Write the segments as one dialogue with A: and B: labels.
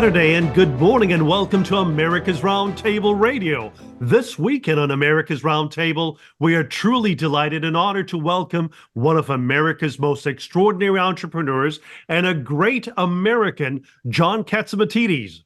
A: Saturday, and good morning, and welcome to America's Roundtable Radio. This weekend on America's Roundtable, we are truly delighted and honored to welcome one of America's most extraordinary entrepreneurs and a great American, John Catsimatidis.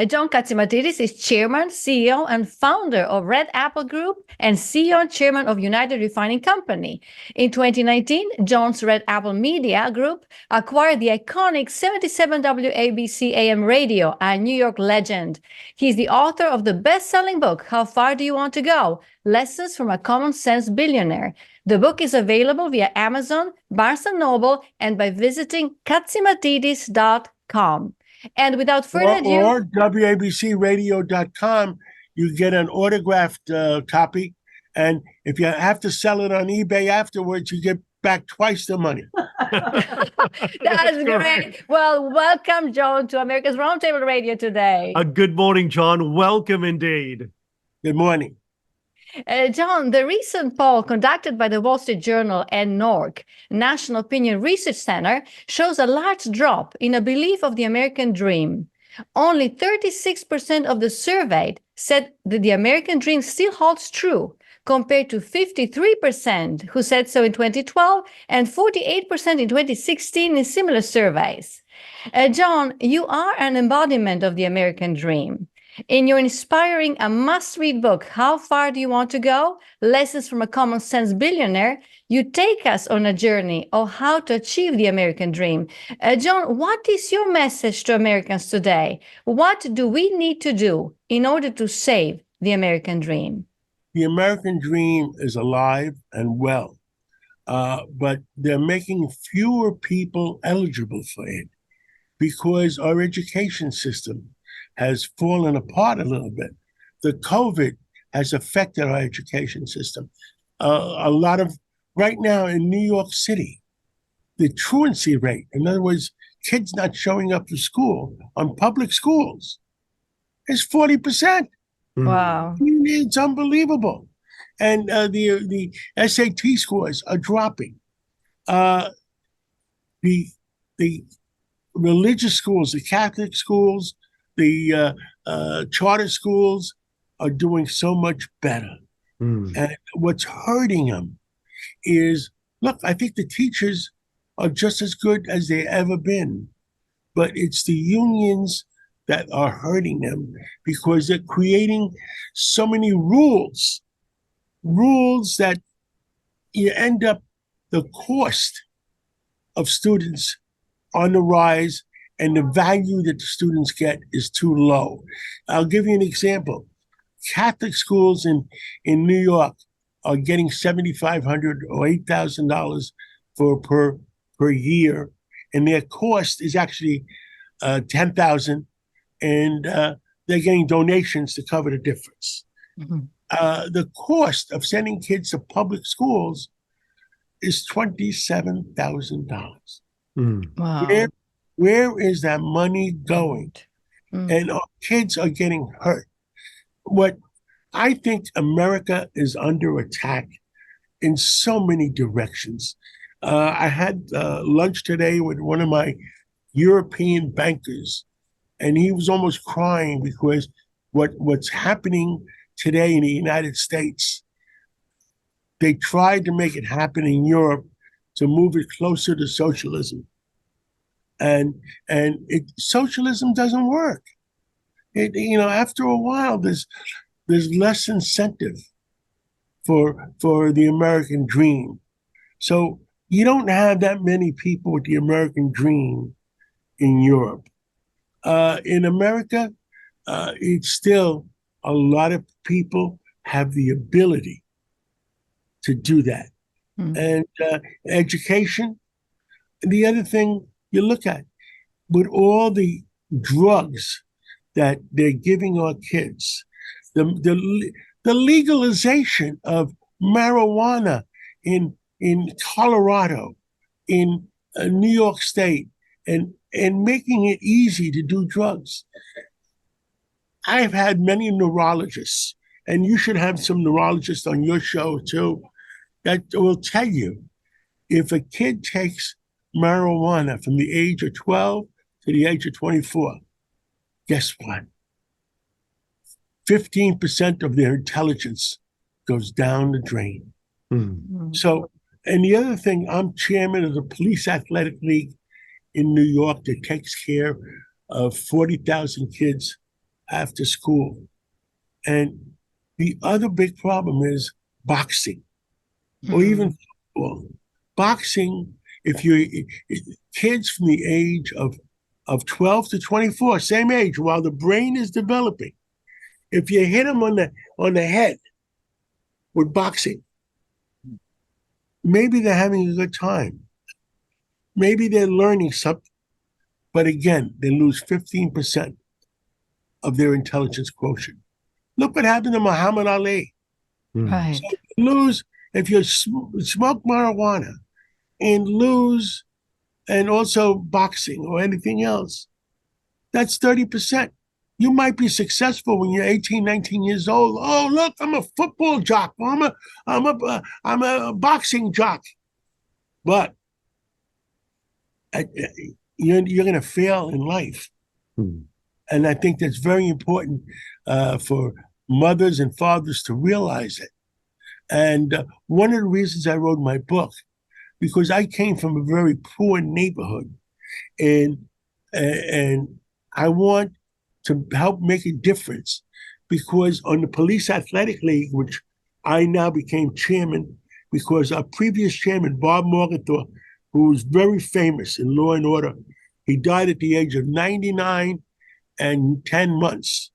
B: John Catsimatidis is chairman, CEO, and founder of Red Apple Group and CEO and chairman of United Refining Company. In 2019, John's Red Apple Media Group acquired the iconic 77 WABC AM radio, a New York legend. He's the author of the best-selling book, How Far Do You Want to Go? Lessons from a Common-Sense Billionaire. The book is available via Amazon, Barnes & Noble, and by visiting catsimatidis.com. And without further ado...
C: Or WABCradio.com, you get an autographed copy. And if you have to sell it on eBay afterwards, you get back twice the money.
B: That's great. Well, welcome, John, to America's Roundtable Radio today.
A: Good morning, John. Welcome indeed.
C: Good morning.
B: John, the recent poll conducted by the Wall Street Journal and NORC, National Opinion Research Center, shows a large drop in a belief of the American dream. Only 36% of the surveyed said that the American dream still holds true, compared to 53% who said so in 2012 and 48% in 2016 in similar surveys. John, you are an embodiment of the American dream. In your inspiring and must-read book, How Far Do You Want to Go? Lessons from a Common-Sense Billionaire, you take us on a journey of how to achieve the American dream. John, what is your message to Americans today? What do we need to do in order to save the American dream?
C: The American dream is alive and well, but they're making fewer people eligible for it because our education system has fallen apart a little bit. The COVID has affected our education system. Right now in New York City, the truancy rate, in other words, kids not showing up to school on public schools, is 40%.
B: Wow.
C: It's unbelievable. And the SAT scores are dropping. The religious schools, the Catholic schools, the charter schools are doing so much better. And what's hurting them is, look, I think the teachers are just as good as they've ever been, but it's the unions that are hurting them because they're creating so many rules that you end up the cost of students on the rise, and the value that the students get is too low. I'll give you an example. Catholic schools in New York are getting $7,500 or $8,000 per year, and their cost is actually $10,000, and they're getting donations to cover the difference. The cost of sending kids to public schools is $27,000.
B: Wow.
C: Where is that money going? And our kids are getting hurt. What I think America is under attack in so many directions. I had lunch today with one of my European bankers, and he was almost crying because what's happening today in the United States, they tried to make it happen in Europe to move it closer to socialism. And socialism doesn't work. After a while, there's less incentive for the American dream. So you don't have that many people with the American dream in Europe. In America, it's still a lot of people have the ability to do that. And education. The other thing you look at, with all the drugs that they're giving our kids, the legalization of marijuana in Colorado, in New York State, and making it easy to do drugs. I've had many neurologists, and you should have some neurologists on your show too, that will tell you if a kid takes marijuana from the age of 12 to the age of 24, guess what? 15% of their intelligence goes down the drain. So, and the other thing, I'm chairman of the Police Athletic League in New York that takes care of 40,000 kids after school. And the other big problem is boxing, or even football. Boxing, if kids from the age of 12 to 24, same age, while the brain is developing, if you hit them on the head with boxing, maybe they're having a good time. Maybe they're learning something. But again, they lose 15% of their intelligence quotient. Look what happened to Muhammad Ali.
B: Right.
C: So lose, if you smoke marijuana and lose, and also boxing or anything else, that's 30%. You might be successful when you're 18, 19 years old. Oh, look, I'm a football jock. I'm a boxing jock. But you're going to fail in life. And I think that's very important for mothers and fathers to realize it. And one of the reasons I wrote my book, because I came from a very poor neighborhood, and I want to help make a difference, because on the Police Athletic League, which I now became chairman, because our previous chairman, Bob Morgenthau, who was very famous in Law and Order, he died at the age of 99 and 10 months.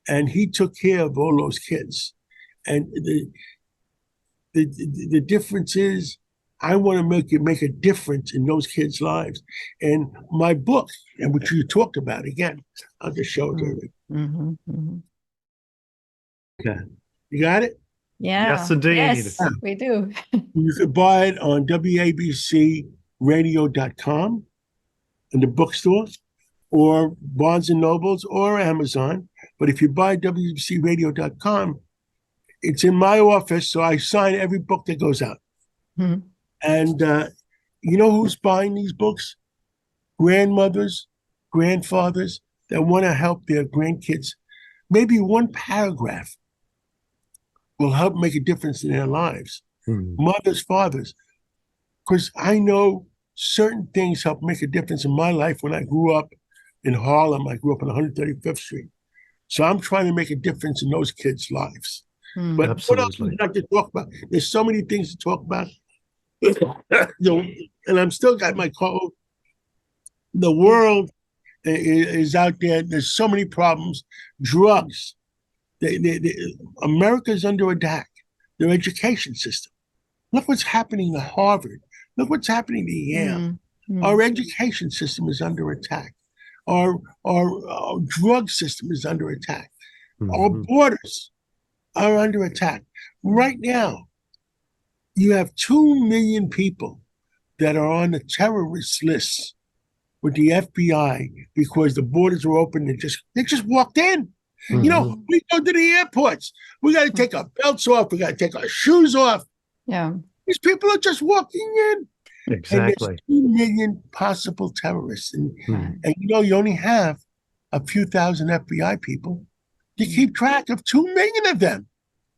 C: And he took care of all those kids. And the difference is, I want to make a difference in those kids' lives. And my book, and which you talked about again, I'll just show it to you. Okay. You got it?
B: Yeah.
A: Yes, indeed.
B: Yes, we do.
C: You could buy it on WABCradio.com in the bookstore, or Barnes and Nobles, or Amazon. But if you buy WABCradio.com, it's in my office, so I sign every book that goes out. And you know who's buying these books? Grandmothers, grandfathers that want to help their grandkids. Maybe one paragraph will help make a difference in their lives. Mothers, fathers. Because I know certain things help make a difference in my life. When I grew up in Harlem, I grew up on 135th Street. So I'm trying to make a difference in those kids' lives. But what else would you like to talk about? There's so many things to talk about. And I'm still got my code. The world is out there. There's so many problems. Drugs. America's under attack. Their education system. Look what's happening to Harvard. Look what's happening to Yale. Our education system is under attack. Our drug system is under attack. Our borders are under attack. Right now, you have 2 million people that are on the terrorist list with the FBI because the borders were open. They just walked in. You know, we go to the airports. We got to take our belts off. We got to take our shoes off.
B: Yeah.
C: These people are just walking in.
A: Exactly.
C: And there's 2 million possible terrorists. And you know, you only have a few thousand FBI people to keep track of 2 million of them.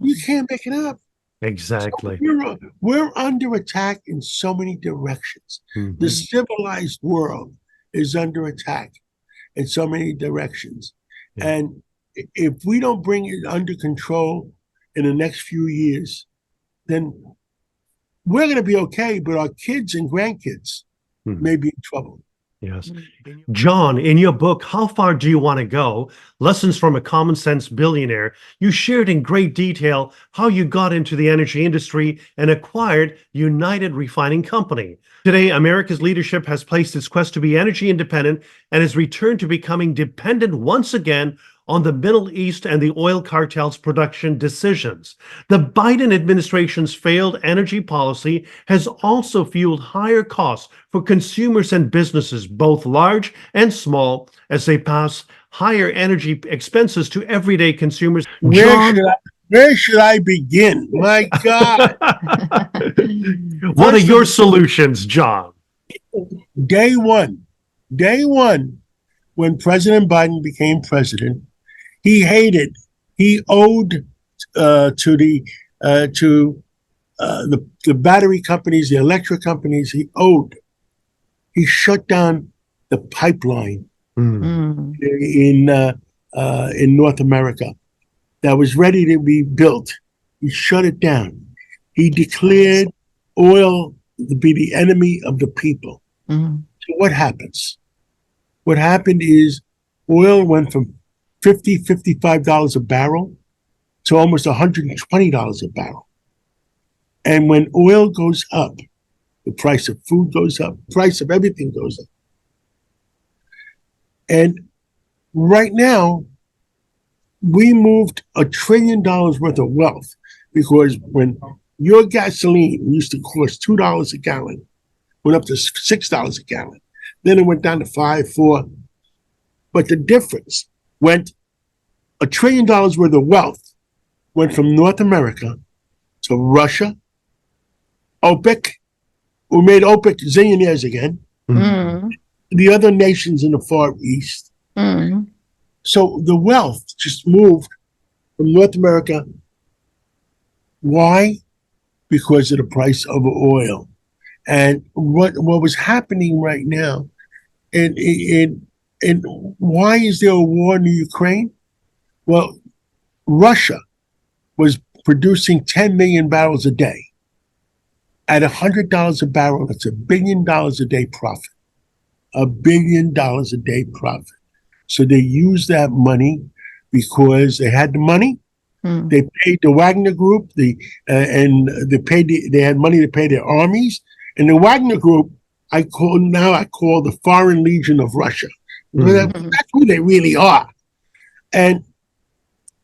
C: You can't make it up.
A: Exactly.
C: So we're under attack in so many directions. The civilized world is under attack in so many directions. And if we don't bring it under control in the next few years, then we're going to be okay, but our kids and grandkids may be in trouble.
A: Yes. John, in your book, How Far Do You Want to Go? Lessons from a Common-Sense Billionaire, you shared in great detail how you got into the energy industry and acquired United Refining Company. Today, America's leadership has placed its quest to be energy independent and has returned to becoming dependent once again on the Middle East and the oil cartel's production decisions. The Biden administration's failed energy policy has also fueled higher costs for consumers and businesses, both large and small, as they pass higher energy expenses to everyday consumers.
C: Where should I begin? My God.
A: What are your solutions, John?
C: Day one, when President Biden became president, he owed to the battery companies, the electric companies, he shut down the pipeline in North America that was ready to be built. He shut it down. He declared oil to be the enemy of the people. So what happens? What happened is oil went from $50, $55 a barrel to almost $120 a barrel. And when oil goes up, the price of food goes up, the price of everything goes up. And right now, we moved $1 trillion worth of wealth, because when your gasoline used to cost $2 a gallon, went up to $6 a gallon, then it went down to $5, $4. But the difference went $1 trillion worth of wealth went from North America to Russia, OPEC, who made OPEC zillionaires again, the other nations in the Far East. So the wealth just moved from North America. Why? Because of the price of oil. And what was happening right now, and why is there a war in Ukraine? Well, Russia was producing 10 million barrels a day. At $100 a barrel, that's $1 billion a day profit. $1 billion a day profit. So they used that money because they had the money. They paid the Wagner Group, and they had money to pay their armies. And the Wagner Group, I call the Foreign Legion of Russia. That's who they really are. And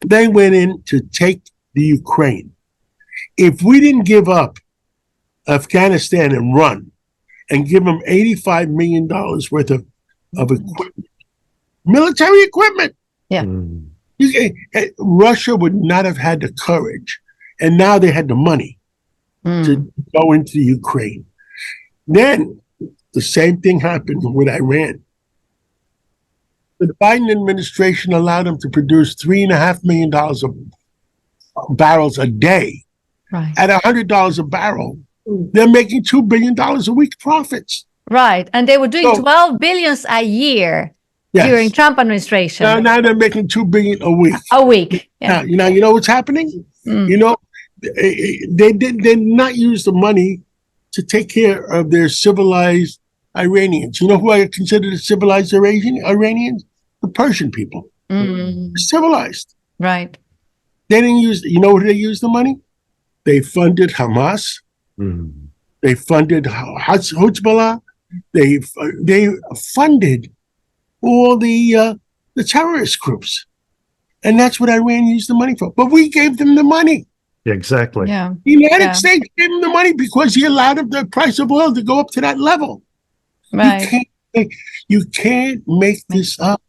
C: they went in to take the Ukraine. If we didn't give up Afghanistan and run and give them $85 million worth of equipment, military equipment, Russia would not have had the courage. And now they had the money to go into Ukraine. Then the same thing happened with Iran. The Biden administration allowed them to produce $3.5 million of barrels a day.
B: Right.
C: At $100 a barrel, they're making $2 billion a week profits.
B: Right. And they were doing 12 billions a year during Trump administration.
C: Now they're making $2 billion a week.
B: A week. Yeah.
C: Now, you know what's happening? You know, they did not use the money to take care of their civilized Iranians. You know who I consider the civilized Iranians? The Persian people. Civilized.
B: Right.
C: They didn't use, you know where they used the money? They funded Hamas. They funded Hezbollah. They funded all the terrorist groups. And that's what Iran used the money for. But we gave them the money.
A: Exactly.
B: Yeah.
C: The United States gave them the money because he allowed the price of oil to go up to that level.
B: Right.
C: You can't make this up.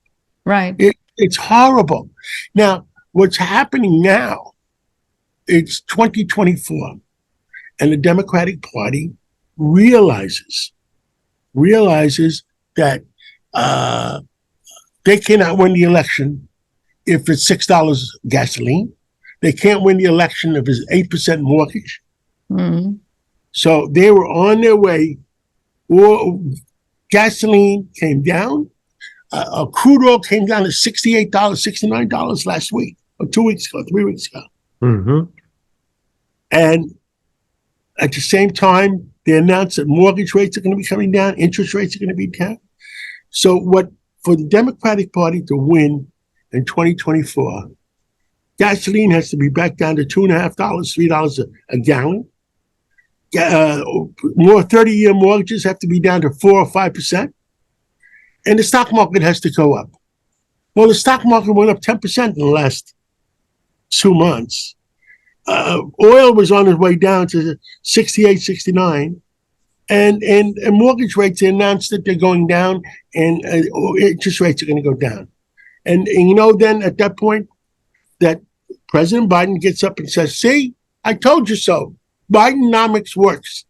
B: Right.
C: It's horrible. Now, what's happening now, it's 2024, and the Democratic Party realizes that they cannot win the election if it's $6 gasoline. They can't win the election if it's 8% mortgage. So they were on their way. Gasoline came down. Crude oil came down to $68, $69 last week, or 2 weeks ago, 3 weeks ago. And at the same time, they announced that mortgage rates are going to be coming down, interest rates are going to be down. So for the Democratic Party to win in 2024, gasoline has to be back down to $2.50, $3 a gallon. More 30-year mortgages have to be down to 4 or 5%. And the stock market has to go up. Well, the stock market went up 10% in the last 2 months. Oil was on its way down to 68, 69. And mortgage rates, they announced that they're going down, and interest rates are going to go down. And you know, then at that point, that President Biden gets up and says, see, I told you so. Bidenomics works.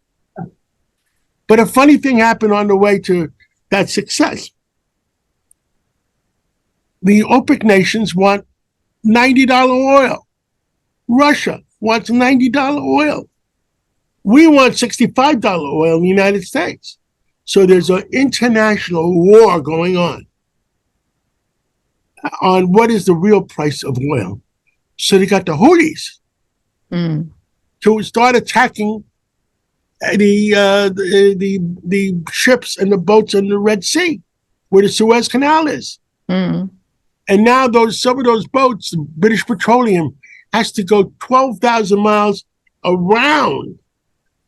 C: But a funny thing happened on the way to that success. The OPEC nations want $90 oil. Russia wants $90 oil. We want $65 oil in the United States. So there's an international war going on what is the real price of oil. So they got the Houthis to start attacking the ships and the boats in the Red Sea, where the Suez Canal is. And now some of those boats, British Petroleum, has to go 12,000 miles around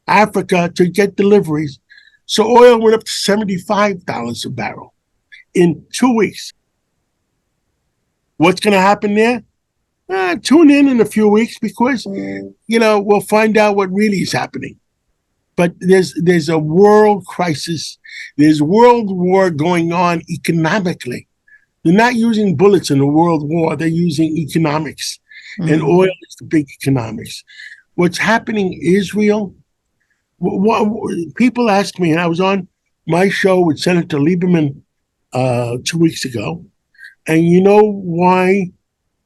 C: Africa to get deliveries. So oil went up to $75 a barrel in 2 weeks. What's going to happen there? Tune in a few weeks because, we'll find out what really is happening. But there's a world crisis. There's world war going on economically. They're not using bullets in the world war. They're using economics. And oil is the big economics. What's happening in Israel, people ask me, and I was on my show with Senator Lieberman 2 weeks ago, and you know why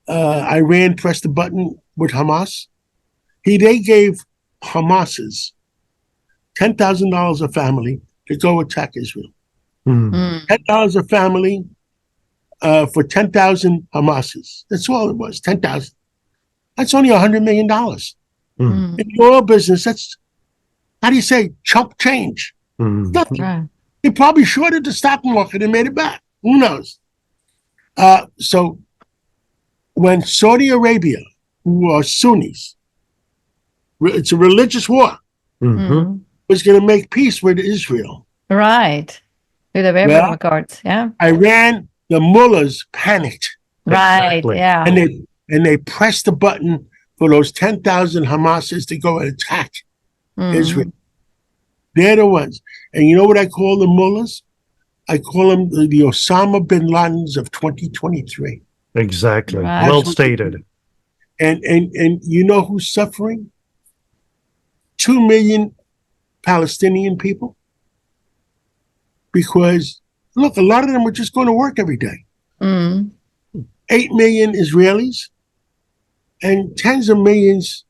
C: Iran pressed the button with Hamas? They gave Hamas's $10,000 a family to go attack Israel. $10 a family for 10,000 Hamas's. That's all it was, 10,000. That's only $100 million. In the oil business, that's, how do you say, chump change. Nothing. Right. They probably shorted the stock market and made it back. Who knows? So when Saudi Arabia, who are Sunnis, it's a religious war, was going to make peace with Israel.
B: Right. With the Abraham Accords, yeah.
C: Iran, the mullahs panicked.
B: Right, yeah.
C: And they pressed the button for those 10,000 Hamasis to go and attack Israel. They're the ones. And you know what I call the mullahs? I call them the Osama bin Ladens of 2023.
A: Exactly. Right. Well stated.
C: And you know who's suffering? 2 million Palestinian people. Because, look, a lot of them are just going to work every day. 8 million Israelis and tens of millions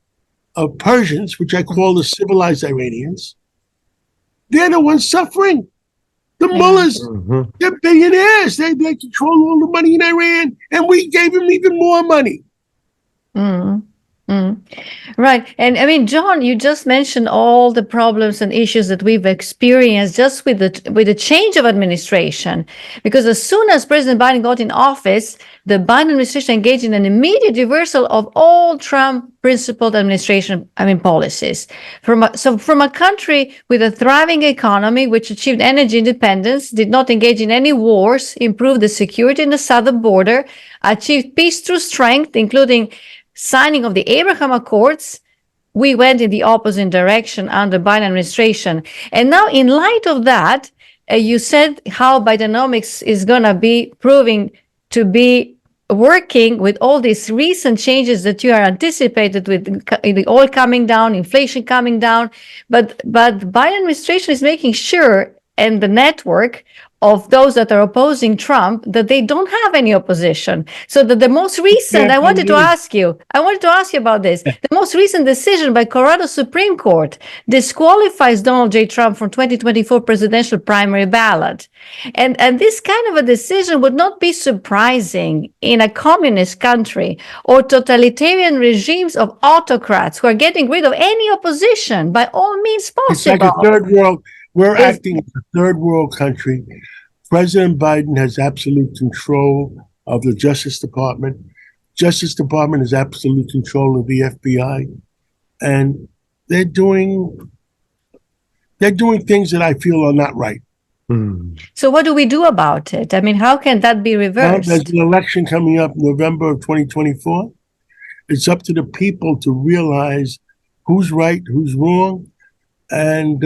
C: of Persians, which I call the civilized Iranians. They're the ones suffering. The mullahs, they're billionaires. They control all the money in Iran, and we gave them even more money.
B: Right. And I mean, John, you just mentioned all the problems and issues that we've experienced just with the change of administration. Because as soon as President Biden got in office, the Biden administration engaged in an immediate reversal of all Trump principled administration, policies. From a country with a thriving economy, which achieved energy independence, did not engage in any wars, improved the security in the southern border, achieved peace through strength, including signing of the Abraham Accords, we went in the opposite direction under Biden administration. And now, in light of that, you said how Bidenomics is going to be proving to be working with all these recent changes that you are anticipated with the oil coming down, inflation coming down. But Biden administration is making sure, and the network of those that are opposing Trump, that they don't have any opposition. So that the most recent, I wanted to ask you about this. The most recent decision by Colorado Supreme Court disqualifies Donald J. Trump from 2024 presidential primary ballot. And this kind of a decision would not be surprising in a communist country or totalitarian regimes of autocrats who are getting rid of any opposition by all means possible.
C: It's like a third world. We're acting as a third world country. President Biden has absolute control of the Justice Department. Justice Department has absolute control of the FBI. And they're doing things that I feel are not right.
B: So what do we do about it? I mean, how can that be reversed?
C: Well, there's an election coming up November of 2024. It's up to the people to realize who's right, who's wrong, and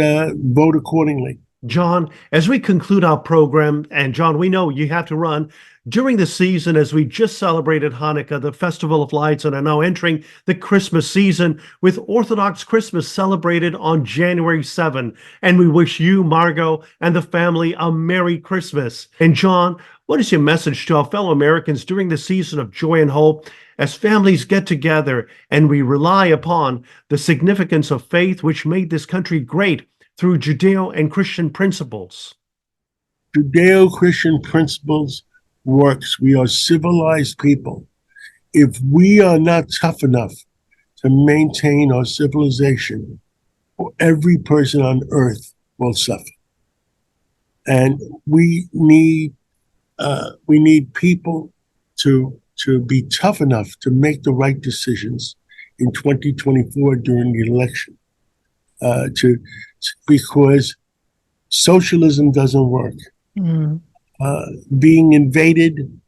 C: vote accordingly.
A: John, as we conclude our program, and John, we know you have to run, During the season, as we just celebrated Hanukkah, the Festival of Lights, and are now entering the Christmas season with Orthodox Christmas celebrated on January 7. And we wish you, Margot, and the family a Merry Christmas. And John, what is your message to our fellow Americans during the season of joy and hope as families get together and we rely upon the significance of faith which made this country great through Judeo and Christian principles?
C: Judeo-Christian principles works. We are civilized people. If we are not tough enough to maintain our civilization, every person on earth will suffer. And we need people to be tough enough to make the right decisions in 2024 during the election. Because socialism doesn't work. Being invaded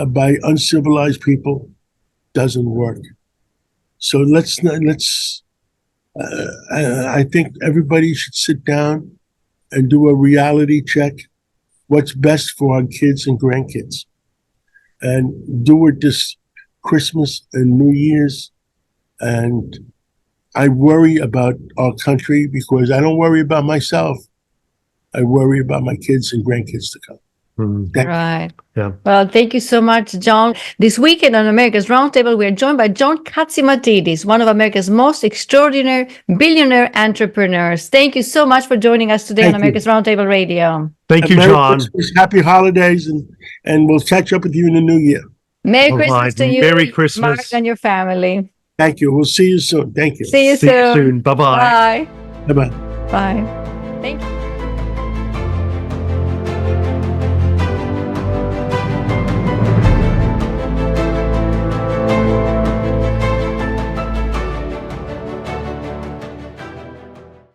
C: by uncivilized people doesn't work. So I think everybody should sit down and do a reality check. What's best for our kids and grandkids, and do it this Christmas and New Year's. And I worry about our country because I don't worry about myself. I worry about my kids and grandkids to come.
B: Right.
A: Yeah.
B: Well, thank you so much, John. This weekend on America's Roundtable, we are joined by John Catsimatidis, one of America's most extraordinary billionaire entrepreneurs. Thank you so much for joining us today on America's Roundtable Radio.
A: Thank you,
C: Merry
A: John.
C: Christmas, happy holidays, and we'll catch up with you in the new year.
B: Merry
A: All
B: Christmas
A: right.
B: to you,
A: Merry
B: Mark,
A: Christmas.
B: and your family.
C: Thank you. We'll see you soon. Thank you.
B: See you
A: See you
B: soon.
A: soon. Bye-bye.
B: Bye.
C: Bye-bye.
B: Bye. Thank you.